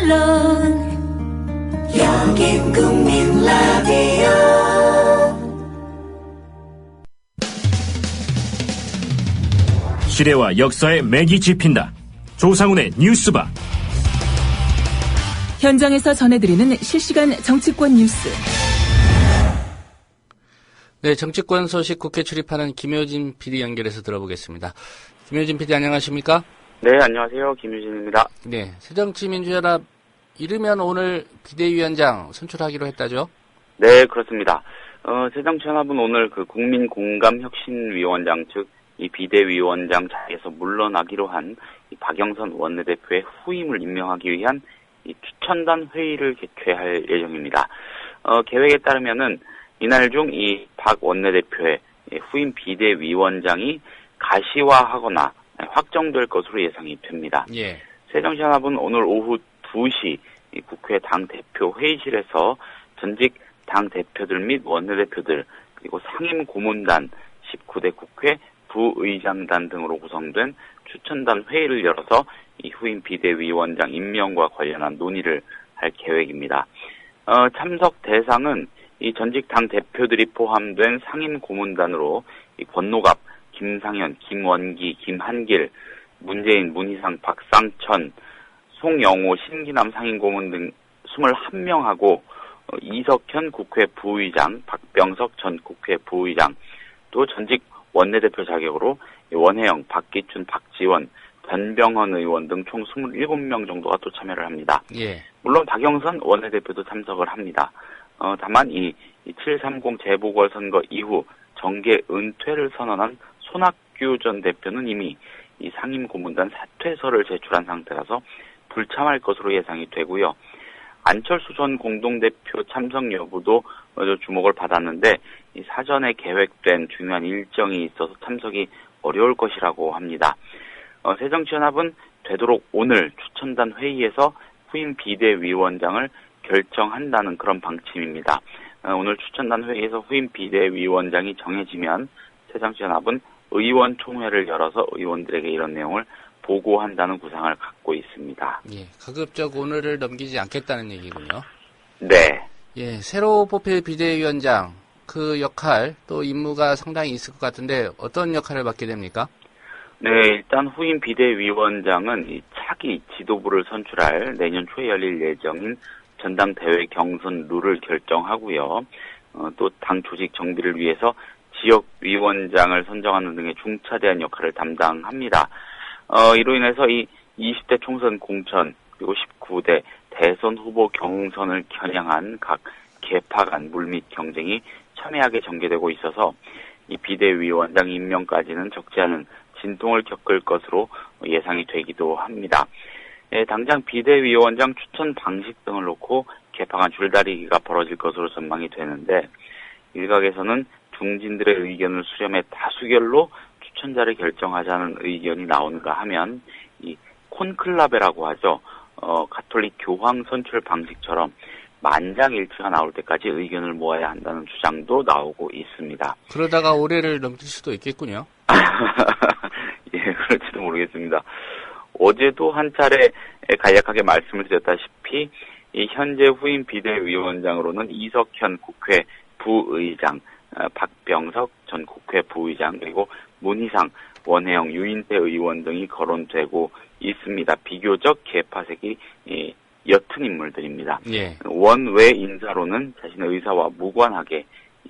물론 여긴 국민 라디오. 시대와 역사의 맥이 짚힌다. 조상훈의 뉴스바. 현장에서 전해드리는 실시간 정치권 뉴스. 네, 정치권 소식 국회 출입하는 김효진 PD 연결해서 들어보겠습니다. 김효진 PD 안녕하십니까? 네, 안녕하세요. 김효진입니다. 네, 새정치민주연합 이르면 오늘 비대위원장 선출하기로 했다죠? 네, 그렇습니다. 새정치연합은 오늘 그 국민공감혁신위원장 즉 이 비대위원장 자리에서 물러나기로 한 이 박영선 원내대표의 후임을 임명하기 위한 이 추천단 회의를 개최할 예정입니다. 계획에 따르면은 이날 중 이 박 원내대표의 후임 비대위원장이 가시화하거나 확정될 것으로 예상이 됩니다. 예. 새정치연합은 오늘 오후 2시 이 국회 당대표 회의실에서 전직 당대표들 및 원내대표들 그리고 상임고문단 19대 국회 부의장단 등으로 구성된 추천단 회의를 열어서 이 후임 비대위원장 임명과 관련한 논의를 할 계획입니다. 참석 대상은 이 전직 당 대표들이 포함된 상임고문단으로 이 권노갑, 김상현, 김원기, 김한길, 문재인, 문희상, 박상천, 송영호, 신기남 상임고문 등 21명하고 이석현 국회 부의장, 박병석 전 국회 부의장, 또 전직 원내대표 자격으로 원혜영, 박기춘, 박지원, 변병헌 의원 등 총 27명 정도가 또 참여를 합니다. 예. 물론 박영선 원내대표도 참석을 합니다. 다만 이 730 재보궐선거 이후 정계 은퇴를 선언한 손학규 전 대표는 이미 이 상임고문단 사퇴서를 제출한 상태라서 불참할 것으로 예상이 되고요. 안철수 전 공동대표 참석 여부도 주목을 받았는데 이 사전에 계획된 중요한 일정이 있어서 참석이 어려울 것이라고 합니다. 새정치연합은 되도록 오늘 추천단 회의에서 후임 비대위원장을 결정한다는 그런 방침입니다. 오늘 추천단 회의에서 후임 비대위원장이 정해지면 새정치연합은 의원총회를 열어서 의원들에게 이런 내용을 보고한다는 구상을 갖고 있습니다. 예, 가급적 오늘을 넘기지 않겠다는 얘기군요. 네. 예, 새로 뽑힐 비대위원장 그 역할 또 임무가 상당히 있을 것 같은데 어떤 역할을 맡게 됩니까? 네, 일단 후임 비대위원장은 이 차기 지도부를 선출할 내년 초에 열릴 예정인 전당대회 경선 룰을 결정하고요. 또 당 조직 정비를 위해서 지역위원장을 선정하는 등의 중차대한 역할을 담당합니다. 이로 인해서 이 20대 총선 공천 그리고 19대 대선 후보 경선을 겨냥한 각 개파 간 물밑 경쟁이 첨예하게 전개되고 있어서 이 비대위원장 임명까지는 적지 않은 진통을 겪을 것으로 예상이 되기도 합니다. 당장 비대위원장 추천 방식 등을 놓고 개파 간 줄다리기가 벌어질 것으로 전망이 되는데 일각에서는 중진들의 의견을 수렴해 다수결로 추천자를 결정하자는 의견이 나오는가 하면 이 콘클라베라고 하죠. 가톨릭 교황 선출 방식처럼 만장일치가 나올 때까지 의견을 모아야 한다는 주장도 나오고 있습니다. 그러다가 올해를 넘길 수도 있겠군요. 예, 그럴지도 모르겠습니다. 어제도 한 차례 간략하게 말씀을 드렸다시피 이 현재 후임 비대위원장으로는 이석현 국회 부의장, 박병석 전 국회 부의장 그리고 문희상, 원혜영, 유인태 의원 등이 거론되고 있습니다. 비교적 개파색이 옅은 인물들입니다. 예. 원외 인사로는 자신의 의사와 무관하게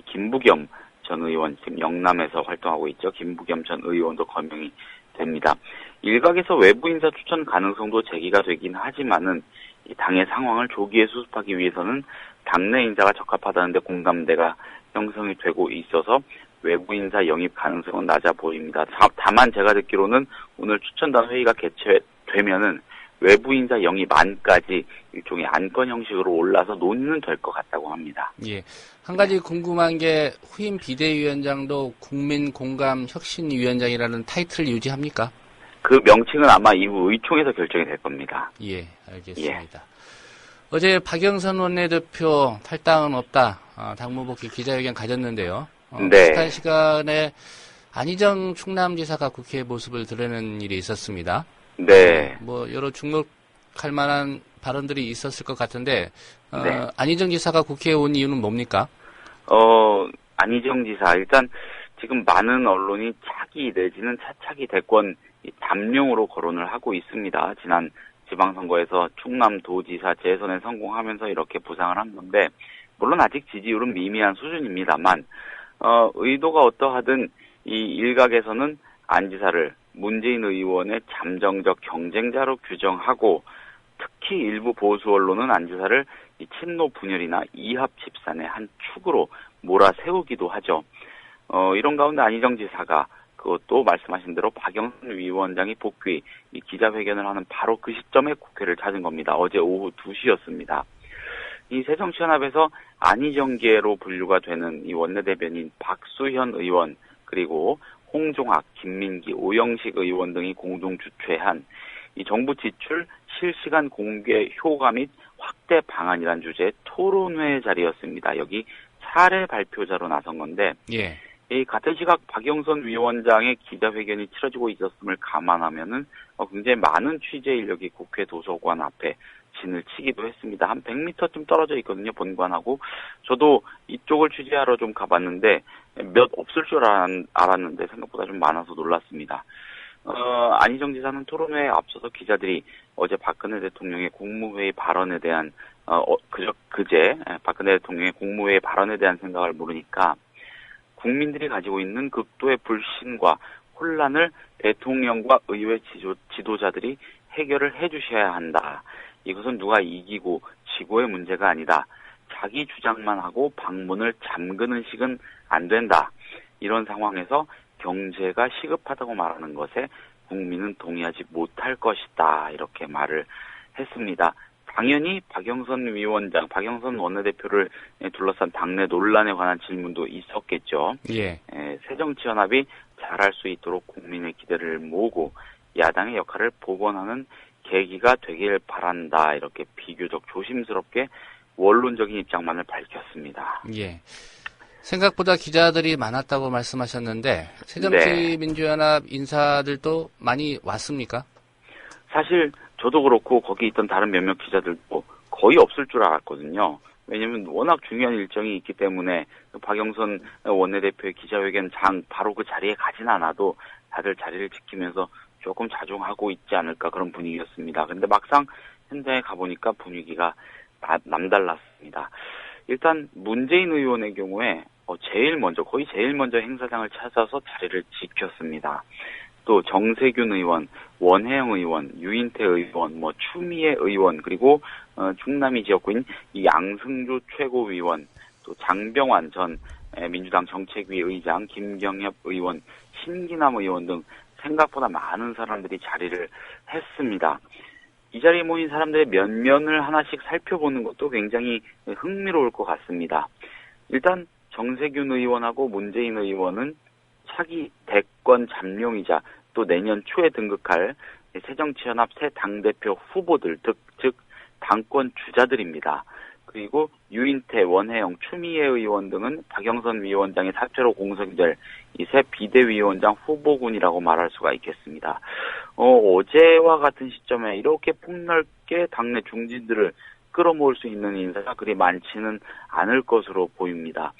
김부겸 전 의원, 지금 영남에서 활동하고 있죠. 김부겸 전 의원도 거명이 됩니다. 일각에서 외부 인사 추천 가능성도 제기가 되긴 하지만은 이 당의 상황을 조기에 수습하기 위해서는 당내 인사가 적합하다는데 공감대가 형성이 되고 있어서 외부 인사 영입 가능성은 낮아 보입니다. 다만 제가 듣기로는 오늘 추천단 회의가 개최되면은 외부 인사 영입안까지 일종의 안건 형식으로 올라서 논의는 될 것 같다고 합니다. 예. 한 가지 궁금한 게 후임 비대위원장도 국민공감혁신위원장이라는 타이틀을 유지합니까? 그 명칭은 아마 이후 의총에서 결정이 될 겁니다. 예, 알겠습니다. 예. 어제 박영선 원내대표 탈당은 없다. 당무복귀 기자회견 가졌는데요. 네. 비슷한 시간에 안희정 충남지사가 국회 모습을 드러낸 일이 있었습니다. 네. 뭐 여러 주목할 만한 발언들이 있었을 것 같은데 네. 안희정 지사가 국회에 온 이유는 뭡니까? 안희정 지사 일단 지금 많은 언론이 차기 내지는 차차기 대권 잠룡으로 거론을 하고 있습니다. 지난 지방선거에서 충남도지사 재선에 성공하면서 이렇게 부상을 한 건데 물론 아직 지지율은 미미한 수준입니다만 의도가 어떠하든 이 일각에서는 안 지사를 문재인 의원의 잠정적 경쟁자로 규정하고 특히 일부 보수 언론은 안 지사를 이 친노 분열이나 이합 집산의 한 축으로 몰아세우기도 하죠. 이런 가운데 안희정 지사가 그것도 말씀하신 대로 박영선 위원장이 복귀 이 기자회견을 하는 바로 그 시점에 국회를 찾은 겁니다. 어제 오후 2시였습니다. 이 새정치연합에서 안희정계로 분류가 되는 이 원내대변인 박수현 의원 그리고 홍종학, 김민기, 오영식 의원 등이 공동 주최한 이 정부 지출 실시간 공개 효과 및 확대 방안이란 주제의 토론회 자리였습니다. 여기 사례 발표자로 나선 건데 예. 이 같은 시각 박영선 위원장의 기자회견이 치러지고 있었음을 감안하면은 굉장히 많은 취재 인력이 국회 도서관 앞에 진을 치기도 했습니다. 한 100m쯤 떨어져 있거든요, 본관하고. 저도 이쪽을 취재하러 좀 가봤는데 몇 없을 줄 알았는데 생각보다 좀 많아서 놀랐습니다. 안희정 지사는 토론회에 앞서서 기자들이 어제 박근혜 대통령의 국무회의 발언에 대한 그제 박근혜 대통령의 국무회의 발언에 대한 생각을 물으니까 국민들이 가지고 있는 극도의 불신과 혼란을 대통령과 의회 지도자들이 해결을 해주셔야 한다. 이것은 누가 이기고 지고의 문제가 아니다. 자기 주장만 하고 방문을 잠그는 식은 안 된다. 이런 상황에서 경제가 시급하다고 말하는 것에 국민은 동의하지 못할 것이다. 이렇게 말을 했습니다. 당연히 박영선 위원장, 박영선 원내대표를 둘러싼 당내 논란에 관한 질문도 있었겠죠. 예. 새정치연합이 잘할 수 있도록 국민의 기대를 모으고 야당의 역할을 복원하는 계기가 되길 바란다. 이렇게 비교적 조심스럽게 원론적인 입장만을 밝혔습니다. 예. 생각보다 기자들이 많았다고 말씀하셨는데 새정치민주연합 인사들도 많이 왔습니까? 사실 저도 그렇고 거기 있던 다른 몇몇 기자들도 거의 없을 줄 알았거든요. 왜냐하면 워낙 중요한 일정이 있기 때문에 박영선 원내대표의 기자회견장 바로 그 자리에 가진 않아도 다들 자리를 지키면서 조금 자중하고 있지 않을까 그런 분위기였습니다. 근데 막상 현장에 가보니까 분위기가 남달랐습니다. 일단 문재인 의원의 경우에 거의 제일 먼저 행사장을 찾아서 자리를 지켰습니다. 또 정세균 의원, 원혜영 의원, 유인태 의원, 추미애 의원, 그리고 충남이 지역구인 이 양승조 최고위원, 또 장병완 전 민주당 정책위 의장, 김경엽 의원, 신기남 의원 등 생각보다 많은 사람들이 자리를 했습니다. 이 자리에 모인 사람들의 면면을 하나씩 살펴보는 것도 굉장히 흥미로울 것 같습니다. 일단 정세균 의원하고 문재인 의원은 차기 대권 잠룡이자 또 내년 초에 등극할 새정치연합 새 당대표 후보들, 즉 당권 주자들입니다. 그리고 유인태, 원혜영, 추미애 의원 등은 박영선 위원장의 사퇴로 공석이 될 이 새 비대위원장 후보군이라고 말할 수가 있겠습니다. 어제와 같은 시점에 이렇게 폭넓게 당내 중진들을 끌어모을 수 있는 인사가 그리 많지는 않을 것으로 보입니다.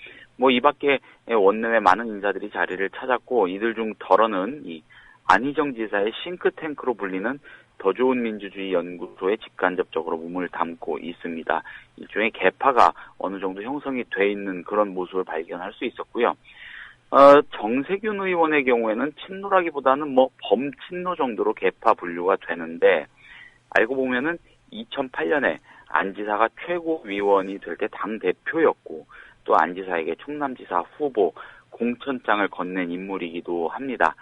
이 밖에 원내외 많은 인사들이 자리를 찾았고 이들 중 덜어는 이 안희정 지사의 싱크탱크로 불리는 더 좋은 민주주의 연구소에 직간접적으로 몸을 담고 있습니다. 일종의 개파가 어느 정도 형성이 돼 있는 그런 모습을 발견할 수 있었고요. 정세균 의원의 경우에는 친노라기보다는 범친노 정도로 개파 분류가 되는데 알고 보면은 2008년에 안 지사가 최고위원이 될 때 당대표였고 또 안 지사에게 충남지사 후보 공천장을 건넨 인물이기도 합니다.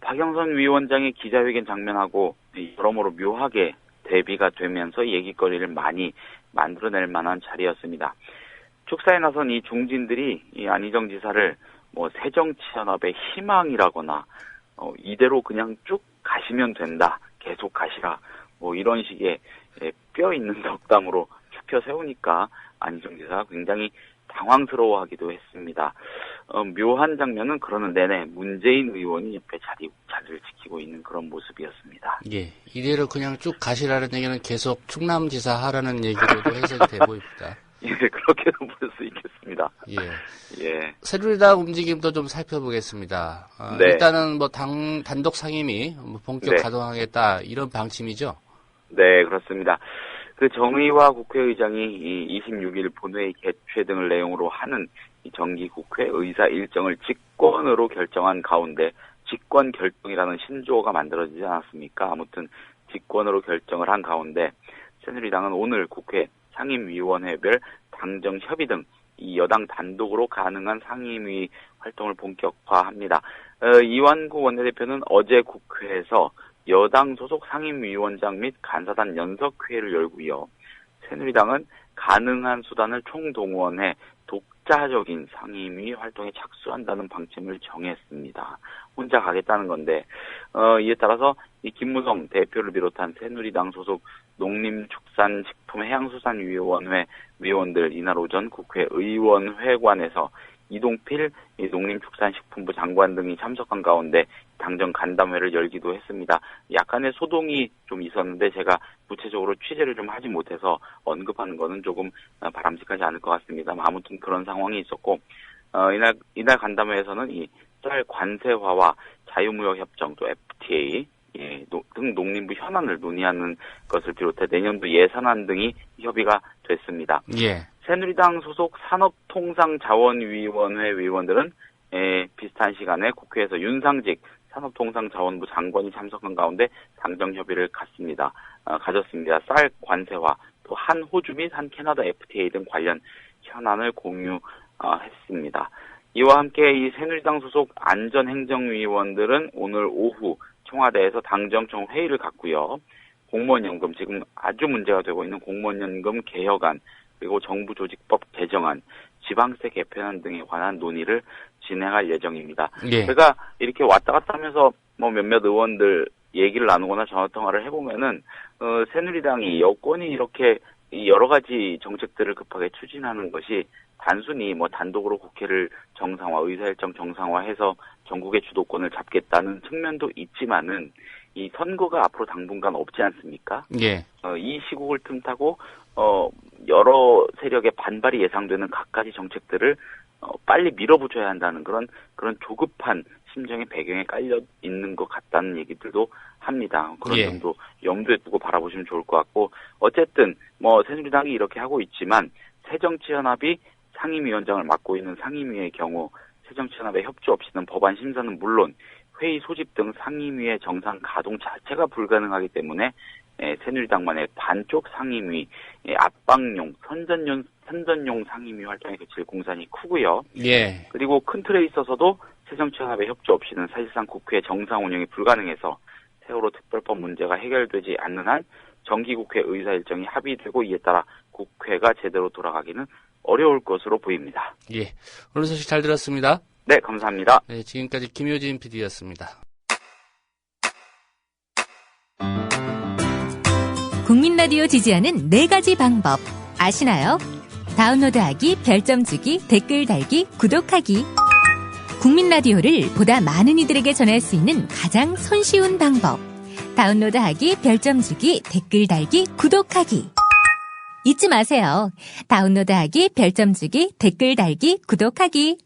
박영선 위원장의 기자회견 장면하고 여러모로 묘하게 대비가 되면서 얘기거리를 많이 만들어낼 만한 자리였습니다. 축사에 나선 이 중진들이 이 안희정 지사를 새정치연합의 희망이라거나 이대로 그냥 쭉 가시면 된다, 계속 가시라, 이런 식의 뼈 있는 덕담으로 추켜 세우니까 안희정 지사가 굉장히 당황스러워하기도 했습니다. 묘한 장면은 그러는 내내 문재인 의원이 옆에 자리를 지키고 있는 그런 모습이었습니다. 예, 이대로 그냥 쭉 가시라는 얘기는 계속 충남지사 하라는 얘기로도 해석이 돼 보입니다. 예, 그렇게도 볼 수 있겠습니다. 예. 새누리당 움직임도 좀 살펴보겠습니다. 네. 일단은 뭐 단독 상임위 본격 네. 가동하겠다 이런 방침이죠. 네, 그렇습니다. 그 정의화 국회의장이 26일 본회의 개최 등을 내용으로 하는 이 정기국회 의사 일정을 직권으로 결정한 가운데 직권 결정이라는 신조어가 만들어지지 않았습니까? 아무튼 직권으로 결정을 한 가운데 새누리당은 오늘 국회 상임위원회별 당정 협의 등 이 여당 단독으로 가능한 상임위 활동을 본격화합니다. 이완구 원내대표는 어제 국회에서 여당 소속 상임위원장 및 간사단 연석회의를 열고요. 새누리당은 가능한 수단을 총동원해 독자적인 상임위 활동에 착수한다는 방침을 정했습니다. 혼자 가겠다는 건데 이에 따라서 이 김무성 대표를 비롯한 새누리당 소속 농림축산식품해양수산위원회 위원들 이날 오전 국회 의원회관에서 이동필 농림축산식품부 장관 등이 참석한 가운데 당정 간담회를 열기도 했습니다. 약간의 소동이 좀 있었는데 제가 구체적으로 취재를 좀 하지 못해서 언급하는 거는 조금 바람직하지 않을 것 같습니다. 아무튼 그런 상황이 있었고 이날 간담회에서는 이 쌀 관세화와 자유무역협정 또 FTA 등 농림부 현안을 논의하는 것을 비롯해 내년도 예산안 등이 협의가 됐습니다. 예. 새누리당 소속 산업통상자원위원회 위원들은 비슷한 시간에 국회에서 윤상직 산업통상자원부 장관이 참석한 가운데 당정 협의를 가졌습니다. 쌀 관세화, 또 한 호주 및 한 캐나다 FTA 등 관련 현안을 공유했습니다. 이와 함께 이 새누리당 소속 안전행정위원들은 오늘 오후 청와대에서 당정청 회의를 갖고요. 공무원연금, 지금 아주 문제가 되고 있는 공무원연금 개혁안, 그리고 정부조직법 개정안, 지방세 개편안 등에 관한 논의를 진행할 예정입니다. 예. 제가 이렇게 왔다 갔다 하면서 뭐 몇몇 의원들 얘기를 나누거나 전화통화를 해보면은 새누리당이 여권이 이렇게 여러 가지 정책들을 급하게 추진하는 것이 단순히 뭐 단독으로 국회를 정상화, 의사일정 정상화해서 전국의 주도권을 잡겠다는 측면도 있지만은 이 선거가 앞으로 당분간 없지 않습니까? 예. 이 시국을 틈타고 여러 세력의 반발이 예상되는 갖가지 정책들을 빨리 밀어붙여야 한다는 그런 조급한 심정의 배경에 깔려 있는 것 같다는 얘기들도 합니다. 그런 예. 점도 염두에 두고 바라보시면 좋을 것 같고 어쨌든 뭐 새누리당이 이렇게 하고 있지만 새정치연합이 상임위원장을 맡고 있는 상임위의 경우 새정치연합의 협조 없이는 법안 심사는 물론 회의 소집 등 상임위의 정상 가동 자체가 불가능하기 때문에 새누리당만의 반쪽 상임위, 압박용, 선전용 상임위 활동에 그칠 공산이 크고요. 예. 그리고 큰 틀에 있어서도 새정치연합의 협조 없이는 사실상 국회 정상 운영이 불가능해서 세월호 특별법 문제가 해결되지 않는 한 정기국회 의사 일정이 합의되고 이에 따라 국회가 제대로 돌아가기는 어려울 것으로 보입니다. 예. 오늘 소식 잘 들었습니다. 네, 감사합니다. 네, 지금까지 김효진 PD였습니다. 국민 라디오 지지하는 4가지 방법 아시나요? 다운로드하기, 별점 주기, 댓글 달기, 구독하기. 국민 라디오를 보다 많은 이들에게 전할 수 있는 가장 손쉬운 방법. 다운로드하기, 별점 주기, 댓글 달기, 구독하기. 잊지 마세요. 다운로드하기, 별점 주기, 댓글 달기, 구독하기.